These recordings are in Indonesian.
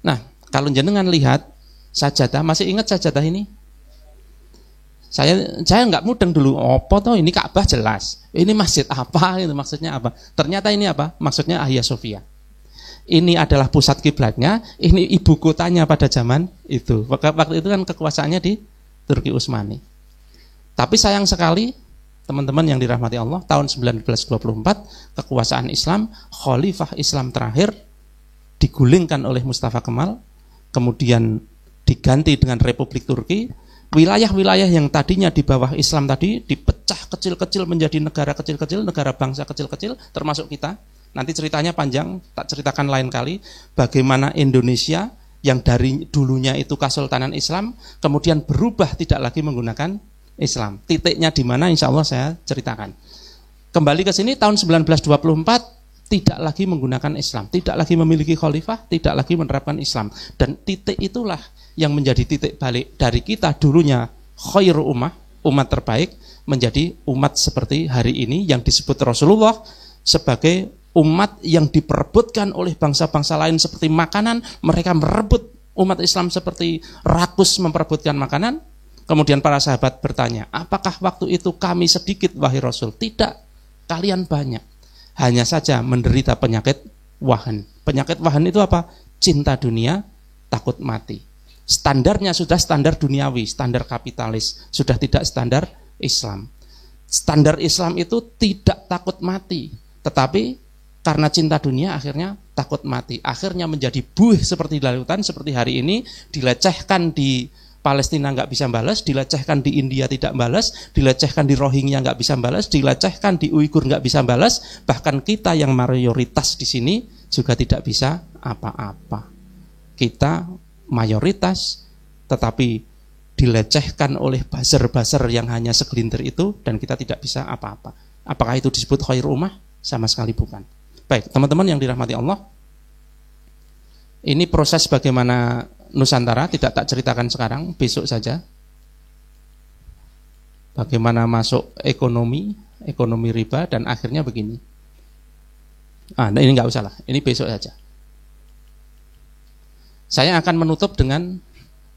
Nah, kalau jenengan lihat sajadah, masih ingat sajadah ini? Saya nggak mudeng dulu, apa toh ini Ka'bah jelas. Ini masjid apa itu maksudnya apa? Ternyata ini apa? Maksudnya Hagia Sophia. Ini adalah pusat kiblatnya, ini ibu kotanya pada zaman itu. Waktu itu kan kekuasaannya di Turki Utsmani. Tapi sayang sekali, teman-teman yang dirahmati Allah, tahun 1924 kekuasaan Islam, Khalifah Islam terakhir digulingkan oleh Mustafa Kemal, kemudian diganti dengan Republik Turki. Wilayah-wilayah yang tadinya di bawah Islam tadi dipecah kecil-kecil menjadi negara kecil-kecil, negara bangsa kecil-kecil, termasuk kita. Nanti ceritanya panjang, tak ceritakan lain kali. Bagaimana Indonesia yang dari dulunya itu Kesultanan Islam, kemudian berubah tidak lagi menggunakan Islam. Titiknya di mana insya Allah saya ceritakan. Kembali ke sini tahun 1924, tidak lagi menggunakan Islam, tidak lagi memiliki khalifah, tidak lagi menerapkan Islam. Dan titik itulah yang menjadi titik balik dari kita dulunya khairu umat terbaik, menjadi umat seperti hari ini yang disebut Rasulullah sebagai umat yang diperebutkan oleh bangsa-bangsa lain seperti makanan. Mereka merebut umat Islam seperti rakus memperebutkan makanan. Kemudian para sahabat bertanya, apakah waktu itu kami sedikit wahai Rasul? Tidak, kalian banyak. Hanya saja menderita penyakit wahan. Penyakit wahan itu apa? Cinta dunia, takut mati. Standarnya sudah standar duniawi, standar kapitalis, sudah tidak standar Islam. Standar Islam itu tidak takut mati, tetapi karena cinta dunia akhirnya takut mati. Akhirnya menjadi buih seperti di lautan, seperti hari ini, dilecehkan di Palestina nggak bisa balas, dilecehkan di India tidak balas, dilecehkan di Rohingya nggak bisa balas, dilecehkan di Uighur nggak bisa balas, bahkan kita yang mayoritas di sini juga tidak bisa apa-apa. Kita mayoritas, tetapi dilecehkan oleh buzzer-buzzer yang hanya segelintir itu, dan kita tidak bisa apa-apa. Apakah itu disebut khair ummah? Sama sekali bukan. Baik, teman-teman yang dirahmati Allah, ini proses bagaimana Nusantara tidak tak ceritakan sekarang, besok saja. Bagaimana masuk ekonomi riba, dan akhirnya begini. Nah ini nggak usah lah, ini besok saja. Saya akan menutup dengan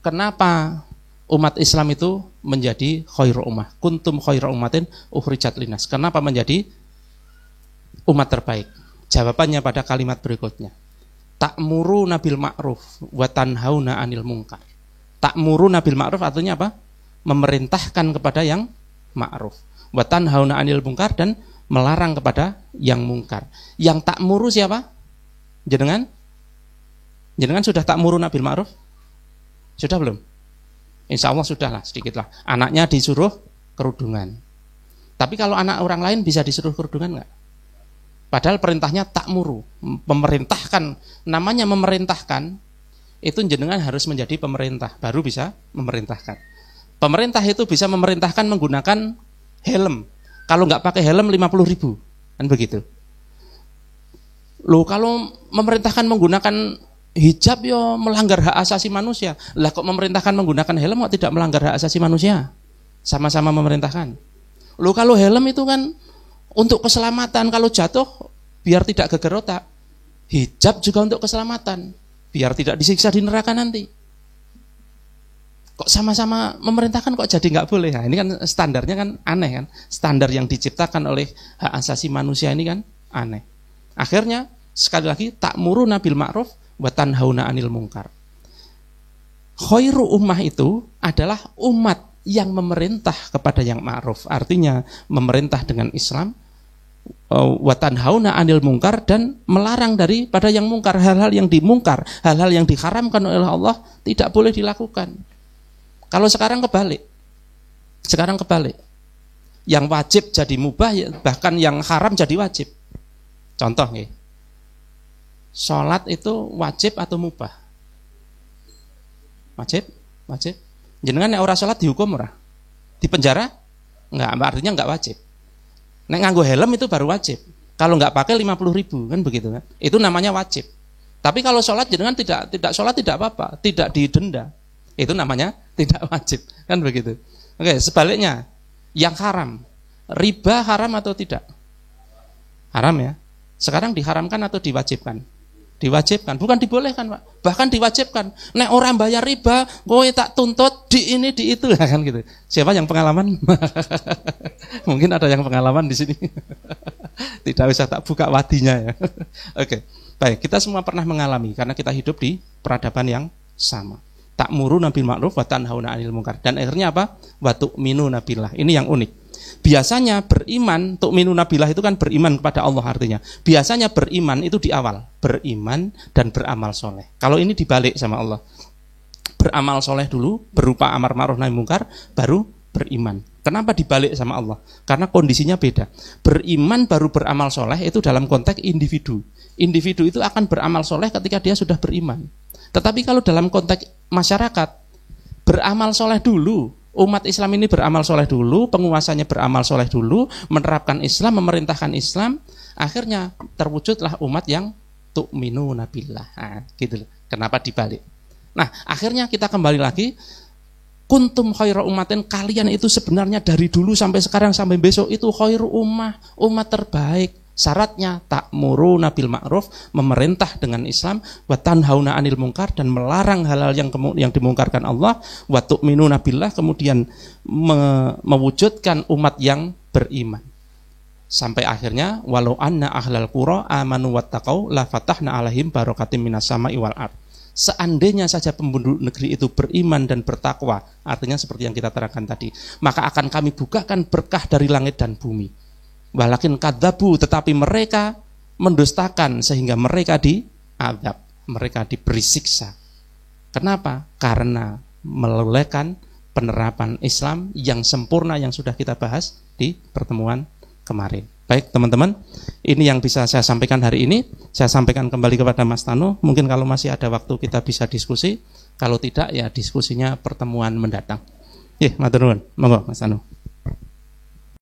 kenapa umat Islam itu menjadi khairu ummah. Kuntum khairu ummatin ukhrijat linnas. Kenapa menjadi umat terbaik? Jawabannya pada kalimat berikutnya. Ta'muruna bil ma'ruf wa tanhauna 'anil munkar. Ta'muruna bil ma'ruf artinya apa? Memerintahkan kepada yang ma'ruf. Wa tanhauna 'anil munkar, dan melarang kepada yang mungkar. Yang ta'muru siapa? Jenengan? Jenengan sudah ta'muruna bil ma'ruf? Sudah belum? Insya Allah sudah lah, sedikit lah. Anaknya disuruh kerudungan. Tapi kalau anak orang lain bisa disuruh kerudungan nggak? Padahal perintahnya ta'muru, memerintahkan. Namanya memerintahkan, itu jenengan harus menjadi pemerintah, baru bisa memerintahkan. Pemerintah itu bisa memerintahkan menggunakan helm. Kalau nggak pakai helm 50.000, kan begitu. Loh, kalau memerintahkan menggunakan hijab yo melanggar hak asasi manusia. Lah kok memerintahkan menggunakan helm kok tidak melanggar hak asasi manusia? Sama-sama memerintahkan. Loh, kalau helm itu kan untuk keselamatan, kalau jatuh biar tidak geger otak. Hijab juga untuk keselamatan, biar tidak disiksa di neraka nanti. Kok sama-sama memerintahkan kok jadi nggak boleh? Nah, ini kan standarnya kan aneh kan. Standar yang diciptakan oleh hak asasi manusia ini kan aneh. Akhirnya sekali lagi ta'muruna bil ma'ruf wa tanhauna 'anil munkar. Khairu ummah itu adalah umat yang memerintah kepada yang ma'ruf, artinya memerintah dengan Islam, wa tanhauna 'anil munkar, dan melarang daripada yang mungkar, hal-hal yang dimungkar, hal-hal yang diharamkan oleh Allah tidak boleh dilakukan. Kalau sekarang kebalik. Yang wajib jadi mubah, bahkan yang haram jadi wajib. Contoh nih. Sholat itu wajib atau mubah? Wajib. Jenengan nek ora sholat dihukum ora? Di penjara? Enggak, artinya enggak wajib. Nek nganggo helm itu baru wajib. Kalau enggak pakai 50.000, kan begitu kan? Itu namanya wajib. Tapi kalau sholat jenengan tidak sholat tidak apa-apa, tidak didenda. Itu namanya tidak wajib, kan begitu. Oke, sebaliknya, yang haram, riba haram atau tidak? Haram ya. Sekarang diharamkan atau diwajibkan? Diwajibkan, bukan dibolehkan, Pak. Bahkan diwajibkan. Nek orang bayar riba, kowe tak tuntut di ini di itu kan gitu. Siapa yang pengalaman? Mungkin ada yang pengalaman di sini. Tidak usah tak buka wadinya ya. Oke. Baik, kita semua pernah mengalami karena kita hidup di peradaban yang sama. Ta'muruna bil ma'ruf wa tanhauna 'anil munkar. Dan akhirnya apa? Wa tu'minuna billah. Ini yang unik. Biasanya beriman, tu'minuna billah itu kan beriman kepada Allah artinya. Biasanya beriman itu di awal, beriman dan beramal soleh. Kalau ini dibalik sama Allah. Beramal soleh dulu, berupa amar ma'ruf nahi munkar, baru beriman. Kenapa dibalik sama Allah? Karena kondisinya beda. Beriman baru beramal soleh itu dalam konteks individu. Individu itu akan beramal soleh ketika dia sudah beriman. Tetapi kalau dalam konteks masyarakat, beramal soleh dulu. Umat Islam ini beramal soleh dulu, penguasanya beramal soleh dulu, menerapkan Islam, memerintahkan Islam, akhirnya terwujudlah umat yang tu'minuna billah. Nah, gitu loh. Kenapa dibalik? Nah, akhirnya kita kembali lagi, kuntum khairu ummatin, kalian itu sebenarnya dari dulu sampai sekarang sampai besok itu khairu ummah, umat terbaik. Syaratnya ta'muruna bil ma'ruf, memerintah dengan Islam, wa tanhauna 'anil munkar, dan melarang hal-hal yang dimungkarkan Allah, wa tu'minuna billah, kemudian mewujudkan umat yang beriman. Sampai akhirnya walau anna ahlal qura amanu wattaqau la fatahna 'alaihim barakatim minas sama'i wal ard. Seandainya saja penduduk negeri itu beriman dan bertakwa, artinya seperti yang kita terangkan tadi, maka akan kami bukakan berkah dari langit dan bumi. Walakin kadzabu, tetapi mereka mendustakan sehingga mereka diazab, mereka diberi siksa. Kenapa? Karena melelehkan penerapan Islam yang sempurna yang sudah kita bahas di pertemuan kemarin. Baik teman-teman, ini yang bisa saya sampaikan hari ini. Saya sampaikan kembali kepada Mas Tanu. Mungkin kalau masih ada waktu kita bisa diskusi. Kalau tidak ya diskusinya pertemuan mendatang. Matur nuwun. Monggo Mas Tanu.